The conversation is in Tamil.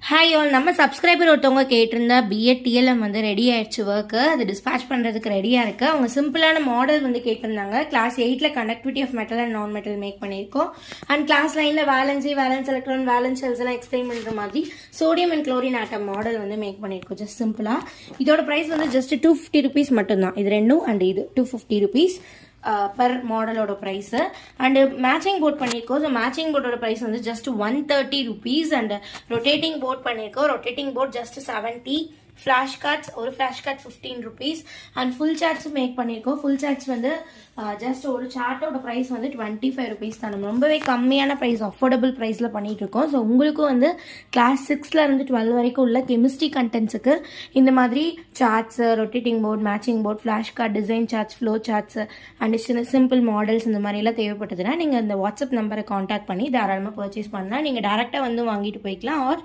ஹாய் ஆல், நம்ம சப்ஸ்கிரைபர் ஒருத்தவங்க கேட்டிருந்தா பிஎட் டிஎல்எம் வந்து ரெடி ஆயிடுச்சு ஒர்க்கு, அது டிஸ்பேச் பண்ணுறதுக்கு ரெடியாக இருக்குது. அவங்க சிம்பிளான மாடல் வந்து கேட்டிருந்தாங்க. Class 8 conductivity of metal and non metal make பண்ணியிருக்கோம். And class 9 valency, valence electron, valence shells எல்லாம் எக்ஸ்பிளைன் பண்ணுற மாதிரி sodium and chlorine atom model வந்து மேக் பண்ணியிருக்கோம். ஜஸ்ட் சிம்பிளாக இதோட ப்ரைஸ் வந்து ஜஸ்ட் 250 rupees மட்டும்தான். இது ரெண்டும் அண்ட் இது 250 rupees பர் மாடலோட ப்ரைஸு. அண்டு மேட்சிங் போர்ட் பண்ணியிருக்கோம். ஸோ மேட்சிங் போர்டோட ப்ரைஸ் வந்து just 130 rupees. And rotating board பண்ணியிருக்கோம். Rotating board just 70. Flash cards, ஒரு flash card 15 rupees. And full சார்ட்ஸும் மேக் பண்ணியிருக்கோம். ஃபுல் சார்ட்ஸ் வந்து ஜஸ்ட் ஒரு சார்ட்டோட ப்ரைஸ் வந்து 25 rupees தான். நம்ம ரொம்பவே கம்மியான ப்ரைஸ், அஃபோர்டபுள் ப்ரைஸில் பண்ணிகிட்டு இருக்கோம். ஸோ உங்களுக்கும் வந்து கிளாஸ் 6 12 வரைக்கும் உள்ள கெமிஸ்ட்ரி கண்டென்ட்ஸுக்கு இந்த மாதிரி charts, rotating board, matching board, flash card, design charts, flow charts and simple models இந்த மாதிரிலாம் தேவைப்பட்டதுன்னா நீங்கள் இந்த வாட்ஸ்அப் நம்பரை காண்டாக்ட் பண்ணி தாராளமாக பர்ச்சேஸ் பண்ணலாம். நீங்கள் டேரெக்டாக வந்து வாங்கிட்டு போய்க்கலாம். ஆர்